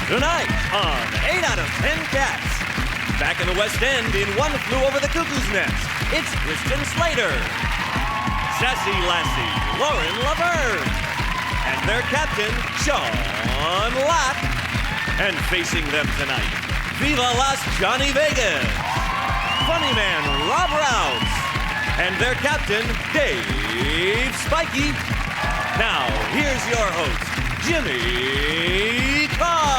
Tonight on 8 out of 10 Cats. Back in the West End in One Flew Over the Cuckoo's Nest, it's Christian Slater, Sassy Lassie Lauren Laverne, and their captain, Sean Lack. And facing them tonight, Viva Las Johnny Vegas, Funny Man Rob Rouse, and their captain, Dave Spikey. Now, here's your host, Jimmy Carr.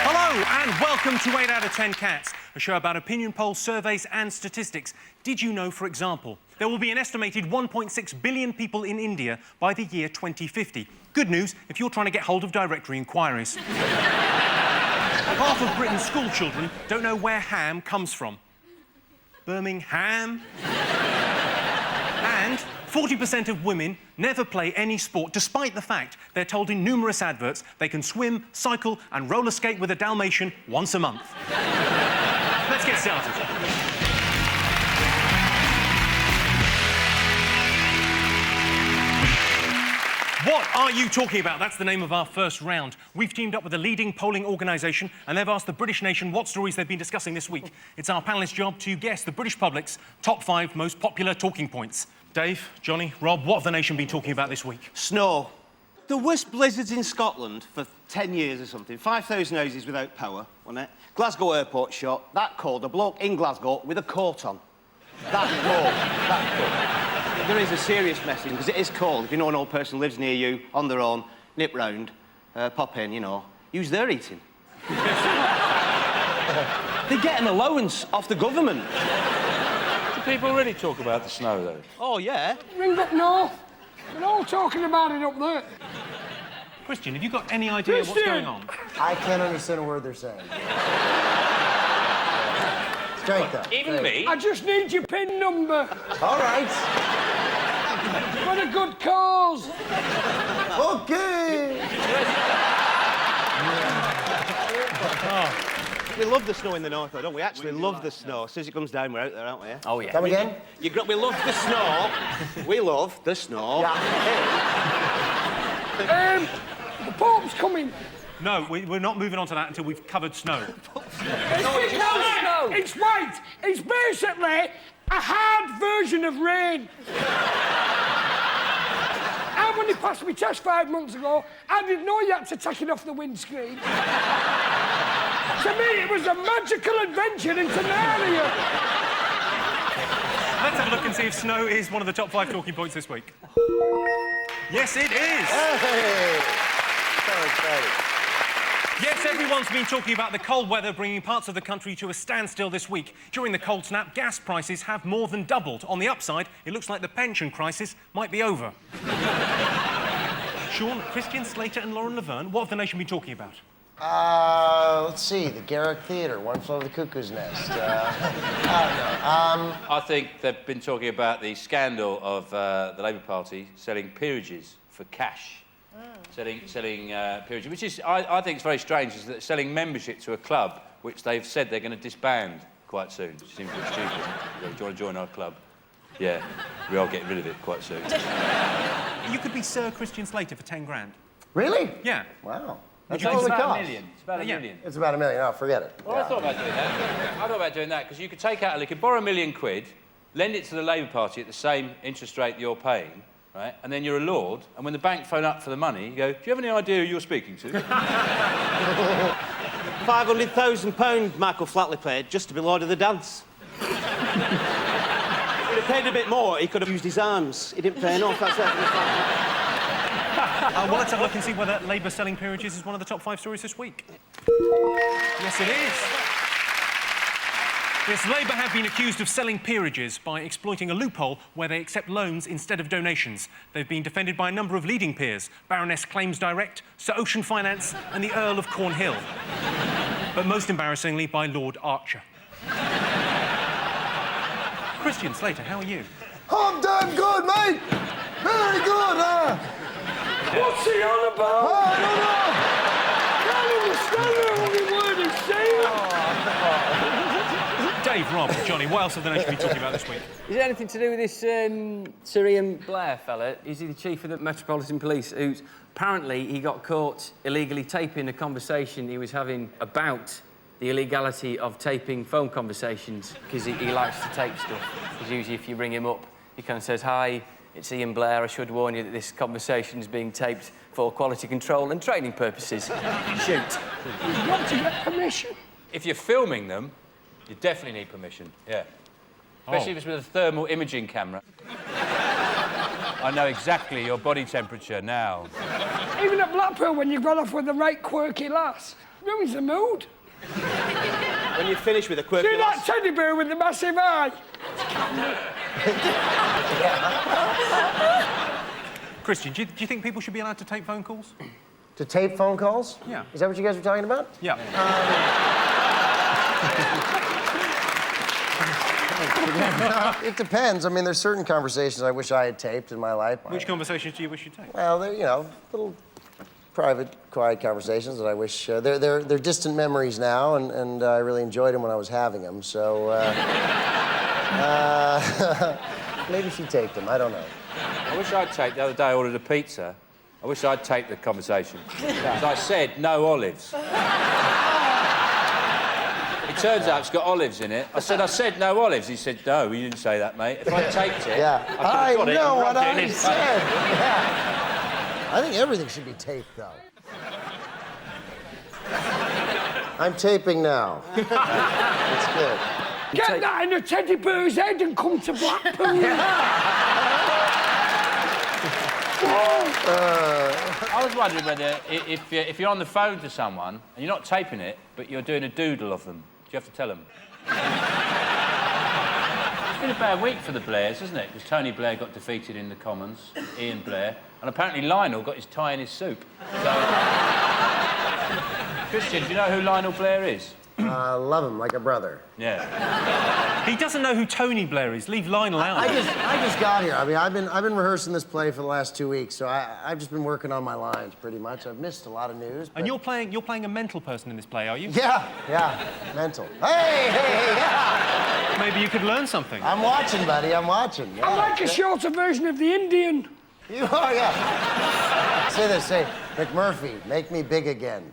Hello and welcome to 8 out of 10 Cats, a show about opinion polls, surveys and statistics. Did you know, for example, there will be an estimated 1.6 billion people in India by the year 2050? Good news if you're trying to get hold of directory inquiries. Half of Britain's school children don't know where ham comes from. Birmingham? And 40% of women never play any sport, despite the fact they're told in numerous adverts they can swim, cycle and roller skate with a Dalmatian once a month. Let's get started. What are you talking about? That's the name of our first round. We've teamed up with a leading polling organisation and they've asked the British nation what stories they've been discussing this week. It's our panellists' job to guess the British public's top 5 most popular talking points. Dave, Johnny, Rob, what have the nation been talking about this week? Snow. The worst blizzards in Scotland for 10 years or something. 5,000 houses without power, wasn't it? Glasgow airport shut. That cold. A bloke in Glasgow with a coat on. That cold. That cold. There is a serious message, because it is cold. If you know an old person lives near you, on their own, nip round, pop in, you know, use their heating. They get an allowance off the government. Do people really talk about the snow, though? Oh, yeah. Ring up north. They're all talking about it up there. Christian, have you got any idea what's going on? I can't understand a word they're saying. Straight though. Even me? I just need your PIN number. All right. For a good cause. Okay. We love the snow in the north, though, don't we? Actually love the snow. As soon as it comes down, we're out there, aren't we? Oh, yeah. Come again? We love the snow. We love the snow. The Pope's coming. No, we're not moving on to that until we've covered snow. It's white. It's basically a hard version of rain. I when he passed my test 5 months ago, I didn't know you had to take it off the windscreen. To me, it was a magical adventure into Narnia. Let's have a look and see if snow is one of the top 5 talking points this week. Yes, it is! Hey. So excited. Yes, everyone's been talking about the cold weather bringing parts of the country to a standstill this week. During the cold snap, gas prices have more than doubled. On the upside, it looks like the pension crisis might be over. Sean, Christian, Slater and Lauren Laverne, what have the nation been talking about? Let's see, the Garrick Theatre, One Flew Over the Cuckoo's Nest. I don't know. I think they've been talking about the scandal of the Labour Party selling peerages for cash. Selling peerages, which is, I think, it's very strange, is that selling membership to a club which they've said they're going to disband quite soon. It seems a bit stupid. Do you want to join our club? Yeah, we are getting rid of it quite soon. You could be Sir Christian Slater for 10 grand. Really? Yeah. Wow. It's That's all it about costs. $1 million. It's about $1 million. It's about $1 million. Oh, forget it. Well, I thought about doing that because you could take out, you could borrow £1 million, lend it to the Labour Party at the same interest rate you're paying, right? And then you're a lord, and when the bank phone up for the money, you go, do you have any idea who you're speaking to? £500,000 Michael Flatley paid just to be Lord of the Dance. If he'd have paid a bit more, he could have used his arms. He didn't pay enough, that's it. Well, let's have a look and see whether Labour selling peerages is one of the top 5 stories this week. Yes, it is. Yes, Labour have been accused of selling peerages by exploiting a loophole where they accept loans instead of donations. They've been defended by a number of leading peers, Baroness Claims Direct, Sir Ocean Finance and the Earl of Cornhill. But most embarrassingly by Lord Archer. Christian Slater, how are you? I'm damn good, mate! Very good, What's he on about? I don't know! Can't understand every word he's saying. Dave, Rob, Johnny, what else have the nation been talking about this week? Is it anything to do with this Sir Ian Blair fella? Is he the chief of the Metropolitan Police who's apparently he got caught illegally taping a conversation he was having about the illegality of taping phone conversations because he likes to tape stuff. Because usually if you ring him up, he kind of says, "Hi, it's Ian Blair. I should warn you that this conversation is being taped for quality control and training purposes." Shoot. You've got to get permission. If you're filming them, you definitely need permission, yeah. Especially if it's with a thermal imaging camera. I know exactly your body temperature now. Even at Blackpool, when you've gone off with the right quirky lass, ruins the mood. When you finish with a quirky See that teddy bear with the massive eye? Christian, do you think people should be allowed to tape phone calls? To tape phone calls? Yeah. Is that what you guys were talking about? Yeah. It depends. I mean, there's certain conversations I wish I had taped in my life. Which conversations do you wish you'd take? Well, they're, you know, little private, quiet conversations that I wish... they're distant memories now, and I really enjoyed them when I was having them, so... maybe she taped them, I don't know. I wish I'd taped, the other day I ordered a pizza. I wish I'd taped the conversation. Because I said, no olives. It turns out it's got olives in it. I said no olives. He said, no, you didn't say that, mate. If I taped it, Yeah. I could have got it know and what rubbed it in I his said. Yeah. I think everything should be taped, though. I'm taping now. It's good. Get that in a teddy bear's head and come to Blackpool. I was wondering whether, if you're on the phone to someone and you're not taping it, but you're doing a doodle of them, do you have to tell them? It's been a bad week for the Blairs, hasn't it? Because Tony Blair got defeated in the Commons, Ian Blair, and apparently Lionel got his tie in his soup. So... Christian, do you know who Lionel Blair is? Love him like a brother. Yeah. He doesn't know who Tony Blair is. Leave Lionel out. I just got here. I mean, I've been rehearsing this play for the last 2 weeks, so I've just been working on my lines pretty much. I've missed a lot of news. But... And you're playing a mental person in this play, are you? Yeah, mental. Hey, yeah. Maybe you could learn something. I'm watching, buddy. I'm watching. Yeah. I like a shorter version of the Indian. You are, yeah. Say this. Say, McMurphy, make me big again.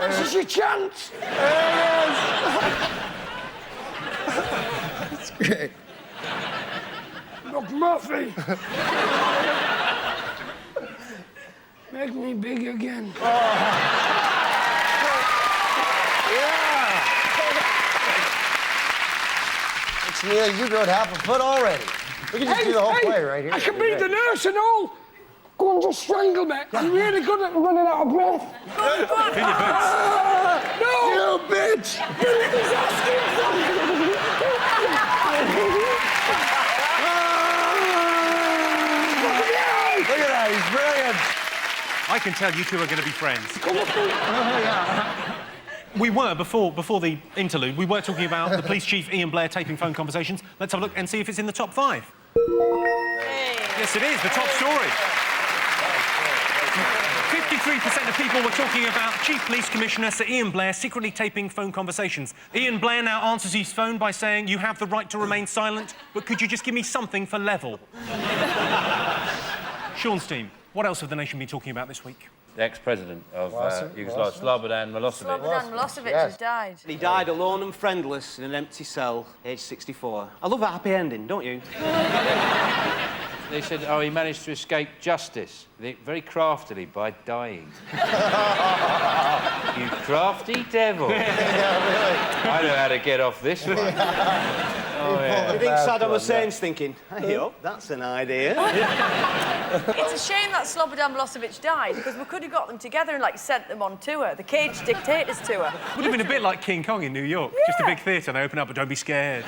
This is your chance. There it is. That's great. McMurphy. Make me big again. It's nearly, you rode half a foot already. We can just do the whole play right here. I can be the nurse and all. Go and just strangle me. I'm really good at running out of breath. In your boots. No! You bitch! He's asking something. Look at that, he's brilliant. I can tell you two are going to be friends. We were, before the interlude, we were talking about the police chief Ian Blair taping phone conversations. Let's have a look and see if it's in the top 5. Yes, it is, the top story. 53% of people were talking about Chief Police Commissioner Sir Ian Blair secretly taping phone conversations. Ian Blair now answers his phone by saying, "You have the right to remain silent, but could you just give me something for level?" Sean's team, what else have the nation been talking about this week? The ex-president of Yugoslavia, Slobodan Milosevic. Slobodan Milosevic has died. He died alone and friendless in an empty cell, aged 64. I love a happy ending, don't you? They said, he managed to escape justice very craftily by dying. You crafty devil. I know how to get off this one. You think Saddam Hussein's thinking, hey up, that's an idea. It's a shame that Slobodan Milosevic died, because we could have got them together and, sent them on tour, the Caged Dictators tour. Would have been a bit like King Kong in New York. Yeah. Just a big theatre, and they open up, but don't be scared.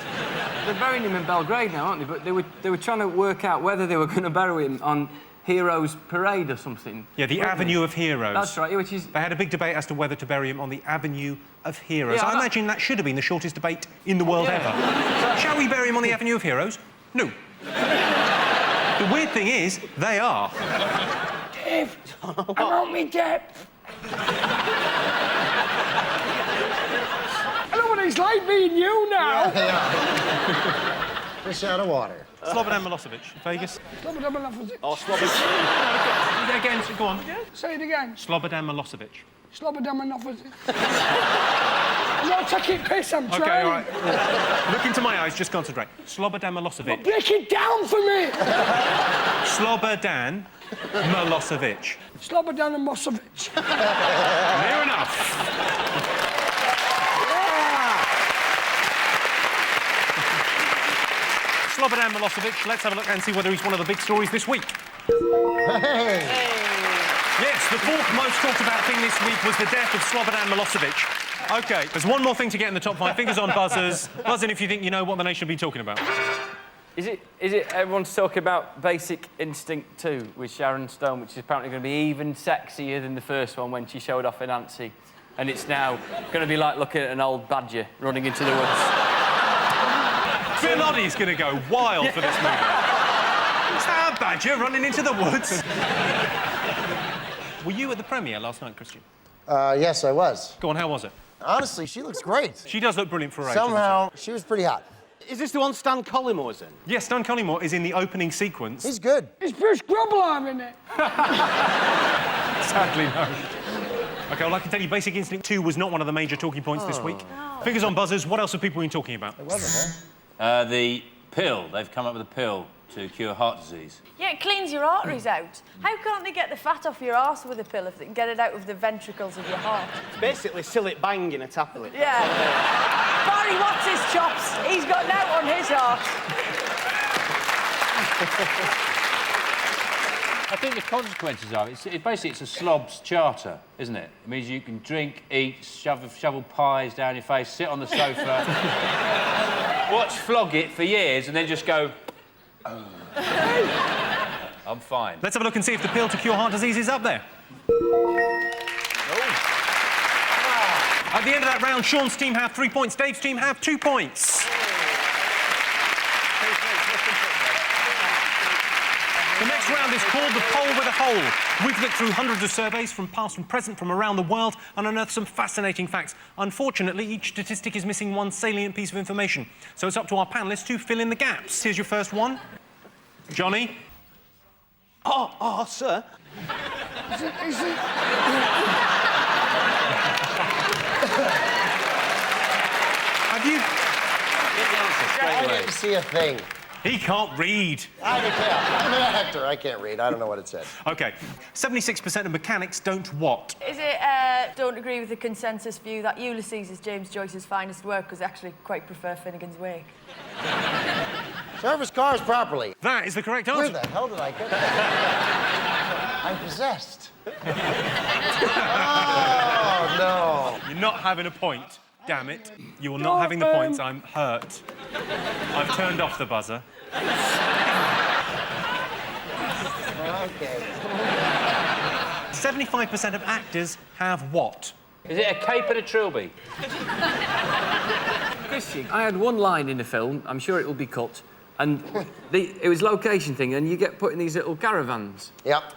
They're burying him in Belgrade now, aren't they? But they were trying to work out whether they were going to bury him on Heroes Parade or something. Yeah, the Avenue of Heroes. That's right, which is... They had a big debate as to whether to bury him on the Avenue of Heroes. Yeah, I imagine that should have been the shortest debate in the world ever. Shall we bury him on the Avenue of Heroes? No. The weird thing is, they are. Dave, I want me depth. I don't want to it's like being you now. Fish out of water. Slobodan Milosevic, Vegas. Slobodan Milosevic. Oh, Slobodan. Again, go on. Say it again. Slobodan Milosevic. Slobodan Milosevic. I'm not taking piss, I'm trying. Okay, all right. Look into my eyes, just concentrate. Slobodan Milosevic. Break it down for me. Slobodan Milosevic. Slobodan Milosevic. Near enough. Slobodan Milosevic, let's have a look and see whether he's one of the big stories this week. Hey! Yes, the fourth most talked about thing this week was the death of Slobodan Milosevic. OK, there's one more thing to get in the top 5. Fingers on buzzers. Buzz in if you think you know what the nation should be talking about. Is it everyone's talking about Basic Instinct 2 with Sharon Stone, which is apparently going to be even sexier than the first one when she showed off in Nancy. And it's now going to be like looking at an old badger running into the woods. Bill Oddie's going to go wild for this movie. Is that a badger running into the woods? Were you at the premiere last night, Christian? Yes, I was. Go on, how was it? Honestly, she looks great. She does look brilliant for her age. Somehow, she was pretty hot. Is this the one Stan Collymore in? Yes, Stan Collymore is in the opening sequence. He's good. Is Bruce Grobbelaar in it? Sadly, no. OK, well, I can tell you Basic Instinct 2 was not one of the major talking points this week. Fingers on buzzers, what else have people been talking about? It wasn't, huh? The pill. They've come up with a pill to cure heart disease. Yeah, it cleans your arteries out. How can't they get the fat off your arse with a pill if they can get it out of the ventricles of your heart? It's basically Sillet Bang in a tablet. Yeah. Barry, what's his chops? He's got an out on his heart. I think the consequences are, basically it's a slob's charter, isn't it? It means you can drink, eat, shovel pies down your face, sit on the sofa, watch Flog It for years, and then just go, oh. I'm fine. Let's have a look and see if the pill to cure heart disease is up there. At the end of that round, Sean's team have 3 points, Dave's team have 2 points. The next round is called the Poll with a Hole. We've looked through hundreds of surveys from past and present from around the world and unearthed some fascinating facts. Unfortunately, each statistic is missing one salient piece of information. So it's up to our panellists to fill in the gaps. Here's your first one. Johnny? Oh, sir. Is it... Have you... Get the answer straight I away. didn't see a thing. He can't read. I can't. I'm an actor. I can't read. I don't know what it said. OK. 76% of mechanics don't what? Is it, don't agree with the consensus view that Ulysses is James Joyce's finest work because I actually quite prefer Finnegan's Wake? Service cars properly. That is the correct Where answer. the hell did I get that? I'm possessed. Oh, no. You're not having a point. Damn it. You are not having the points. I'm hurt. I've turned off the buzzer. Okay. 75% of actors have what? Is it a cape and a trilby? Christian, I had one line in the film, I'm sure it will be cut, and it was location thing, and you get put in these little caravans. Yep.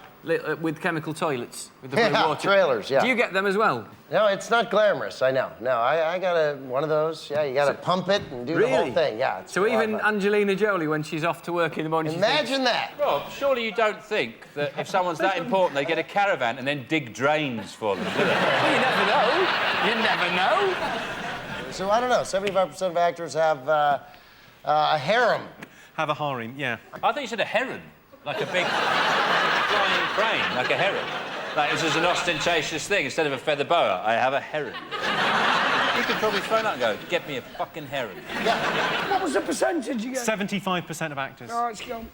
With chemical toilets, with the blue Yeah, water. trailers, yeah. Do you get them as well? No, it's not glamorous, I know. No, I got one of those. Yeah, you got to pump it and do the whole thing. Yeah. It's So a lot even of fun. Angelina Jolie, when she's off to work in the morning, Imagine that. Rob, surely you don't think that if someone's that important, they get a caravan and then dig drains for them, do they? Well, you never know. You never know. So I don't know. 75% of actors have a harem. Have a harem, yeah. I think you said a heron, like a big flying crane, like a heron. Like this is an ostentatious thing. Instead of a feather boa, I have a heron. You could probably phone up and go, get me a fucking heron. What was the percentage again? 75% of actors. Oh, it's gone.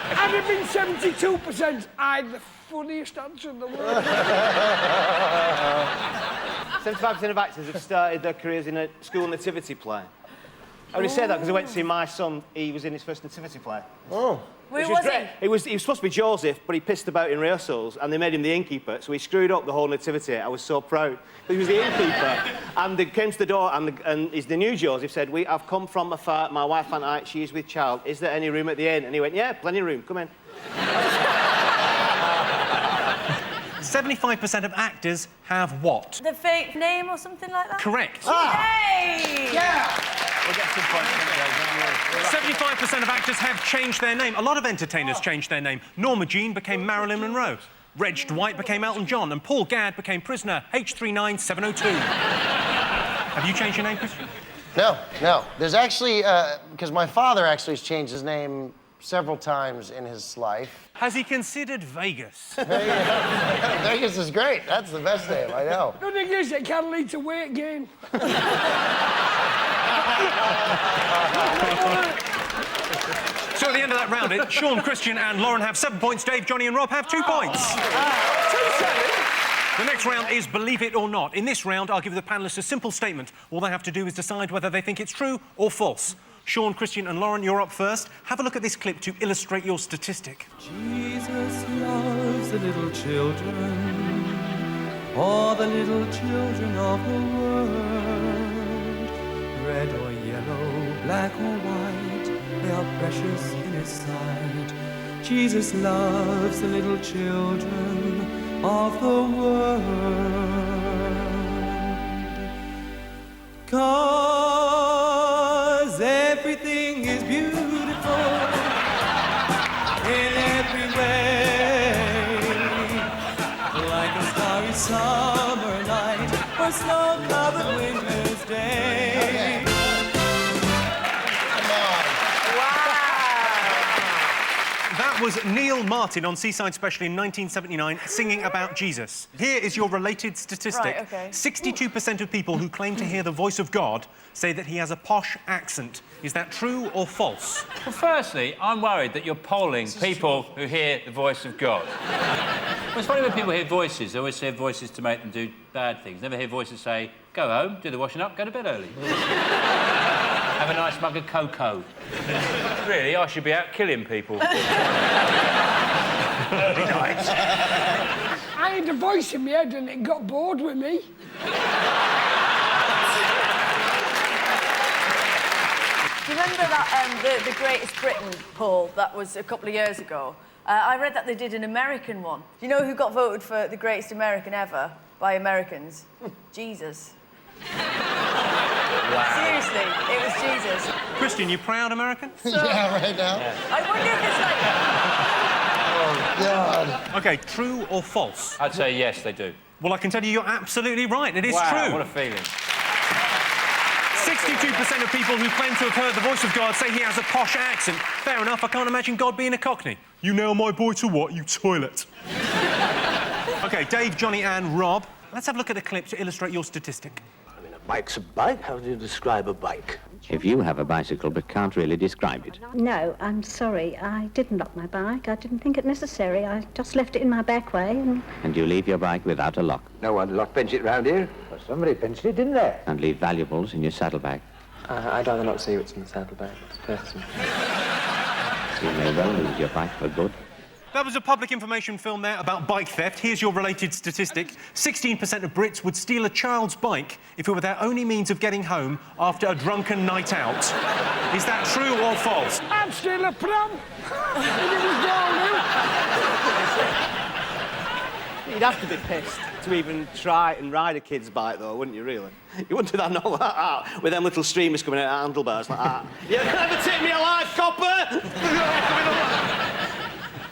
Had it been 72%, I had the funniest answer in the world. 75% of actors have started their careers in a school nativity play. I only say that because I went to see my son. He was in his first nativity play. Oh. Where Which was great. he? He was supposed to be Joseph, but he pissed about in rehearsals, and they made him the innkeeper, so he screwed up the whole nativity. I was so proud. He was the innkeeper, and they came to the door, and the new Joseph said, I've come from afar, my wife and I, she is with child. Is there any room at the inn? And he went, yeah, plenty of room, come in. 75% of actors have what? The fake name or something like that? Correct. Hey! Yeah! We'll get some points. 75% of actors have changed their name. A lot of entertainers changed their name. Norma Jean became Marilyn Monroe. Reg Dwight became Elton John. And Paul Gadd became prisoner H39702. Have you changed your name, Christian? No. There's actually, because my father actually has changed his name several times in his life. Has he considered Vegas? Vegas is great. That's the best name, I know. The thing is, it can lead to weight gain. So at the end of that round, Sean, Christian and Lauren have 7 points. Dave, Johnny and Rob have 2 points. 2-7. The next round is Believe It or Not. In this round, I'll give the panellists a simple statement. All they have to do is decide whether they think it's true or false. Sean, Christian and Lauren, you're up first. Have a look at this clip to illustrate your statistic. Jesus loves the little children, all the little children of the world. Red or yellow, black or white, they are precious in his sight. Jesus loves the little children of the world. 'Cause everything is beautiful in every way, like a starry summer night or snow-covered winter's day. That was Neil Martin on Seaside Special in 1979 singing about Jesus. Here is your related statistic. Right, OK. 62% of people who claim to hear the voice of God say that he has a posh accent. Is that true or false? Well, firstly, I'm worried that you're polling people who hear the voice of God. Well, it's funny when people hear voices. They always hear voices to make them do bad things. Never hear voices say, go home, do the washing up, go to bed early. Have a nice mug of cocoa. Really, I should be out killing people. I had a voice in my head and it got bored with me. Do you remember that, the Greatest Britain poll that was a couple of years ago? I read that they did an American one. Do you know who got voted for the greatest American ever by Americans? Jesus. Wow. Seriously, it was Jesus. Christian, you proud American? Yeah, right now. I wonder if it's like... Oh, God. OK, true or false? I'd say yes, they do. Well, I can tell you you're absolutely right. It is wow, true. What a feeling. 62% of people who claim to have heard the voice of God say he has a posh accent. Fair enough, I can't imagine God being a Cockney. You nail my boy to what, you toilet? OK, Dave, Johnny and Rob, let's have a look at a clip to illustrate your statistic. I mean, a bike's a bike. How do you describe a bike? If you have a bicycle but can't really describe it. No, I'm sorry. I didn't lock my bike. I didn't think it necessary. I just left it in my back way and... And you leave your bike without a lock. No one lock-pinched it round here. Well, somebody pinched it, didn't they? And leave valuables in your saddlebag. I'd rather not see what's in the saddlebag. It's personal. You may well lose your bike for good. That was a public information film there about bike theft. Here's your related statistic. 16% of Brits would steal a child's bike if it were their only means of getting home after a drunken night out. Is that true or false? I'd steal a pram. You'd have to be pissed to even try and ride a kid's bike, though, wouldn't you, really? You wouldn't do that no, with them little streamers coming out of handlebars like that. You'll never take me alive, copper!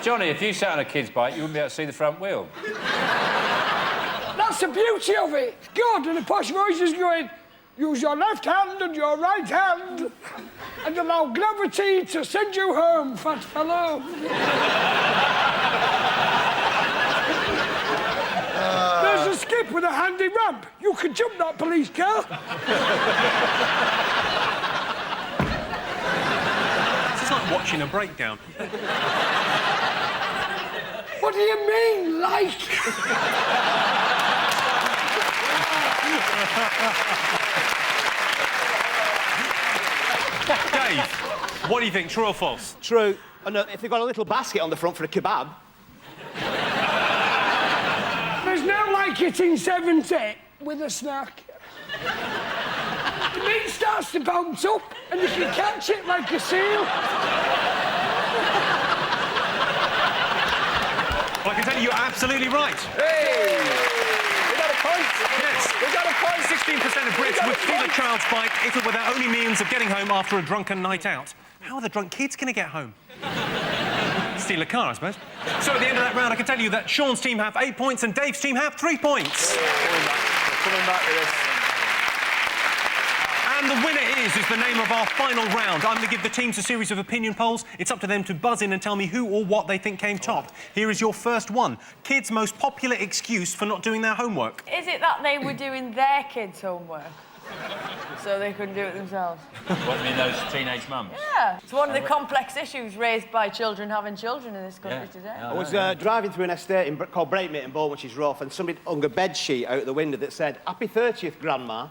Johnny, if you sat on a kid's bike, you wouldn't be able to see the front wheel. That's the beauty of it. God, and the posh voice is going, use your left hand and your right hand and allow gravity to send you home, fat fellow. There's a skip with a handy ramp. You can jump that police car. This is like watching a breakdown. What do you mean, like? Dave, what do you think, true or false? True. Oh, no, if they've got a little basket on the front for a kebab. There's no like it in 70 with a snack. The meat starts to bounce up and you can catch it like a seal. Well, I can tell you, you're absolutely right. Hey! We got a point. Yes. We got a point. 16% of Brits would steal a child's bike if it were their only means of getting home after a drunken night out. How are the drunk kids going to get home? Steal a car, I suppose. So at the end of that round, I can tell you that Sean's team have 8 points and Dave's team have 3 points. Coming back to this. And the winner is the name of our final round. I'm going to give the teams a series of opinion polls. It's up to them to buzz in and tell me who or what they think came top. Here is your first one. Kids' most popular excuse for not doing their homework. Is it that they were doing their kids' homework? So they couldn't do it themselves? What, you mean those teenage mums? Yeah. It's one of the complex issues raised by children having children in this country today. I was driving through an estate called Breakmate in Bolton, which is rough, and somebody hung a bed sheet out the window that said, "Happy 30th, Grandma."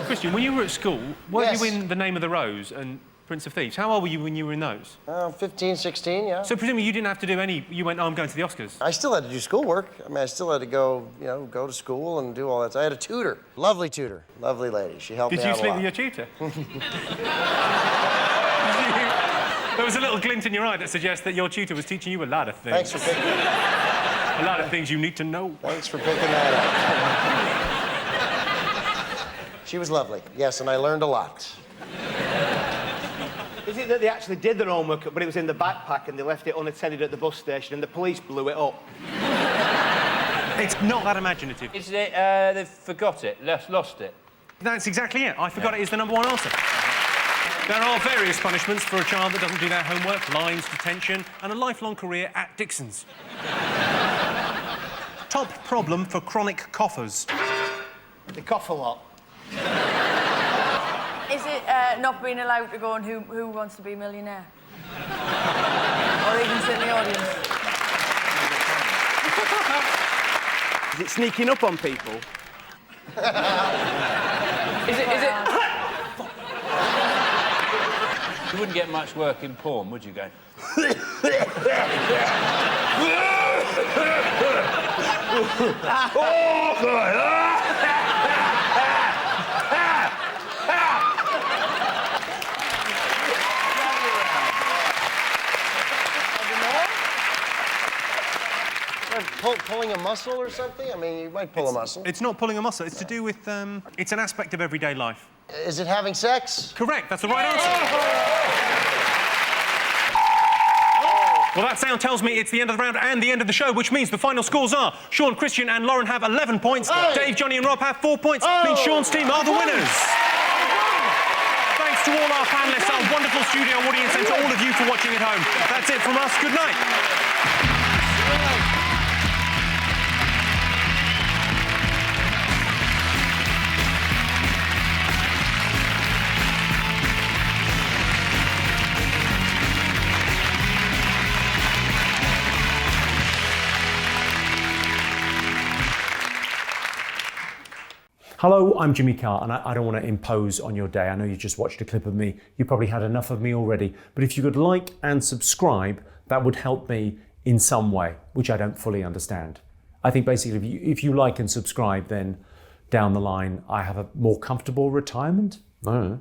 Christian, when you were at school, weren't Yes. you in The Name of the Rose and Prince of Thieves? How old were you when you were in those? 15, 16, yeah. So presumably you didn't have to do any... You went, oh, I'm going to the Oscars. I still had to do schoolwork. I mean, I still had to go, go to school and do all that. I had a tutor, lovely lady. She helped me out a lot. Did you sleep with your tutor? There was a little glint in your eye that suggests that your tutor was teaching you a lot of things. Thanks for picking A lot of things you need to know. Thanks for picking that up. She was lovely, yes, and I learned a lot. Is it that they actually did their homework, but it was in the backpack and they left it unattended at the bus station and the police blew it up? It's not that imaginative. Is it, they've forgot it, lost it? That's exactly it. I forgot it is the number one answer. There are various punishments for a child that doesn't do their homework, lines, detention, and a lifelong career at Dixon's. Top problem for chronic coughers. They cough a lot. Is it not being allowed to go on Who Wants to Be a Millionaire? Or even sit in the audience? Is it sneaking up on people? Is it... You wouldn't get much work in porn, would you, going? Pulling a muscle or something? I mean, you might pull a muscle. It's not pulling a muscle. It's to do with... it's an aspect of everyday life. Is it having sex? Correct. That's the right answer. Well, that sound tells me it's the end of the round and the end of the show, which means the final scores are Sean, Christian and Lauren have 11 points. Dave, Johnny and Rob have 4 points. Means Sean's team are the winners. Thanks to all our panellists, our wonderful studio audience, and to all of you for watching at home. That's it from us. Good night. Hello, I'm Jimmy Carr, and I don't want to impose on your day. I know you just watched a clip of me. You probably had enough of me already. But if you could like and subscribe, that would help me in some way, which I don't fully understand. I think basically if you like and subscribe, then down the line, I have a more comfortable retirement. I don't know.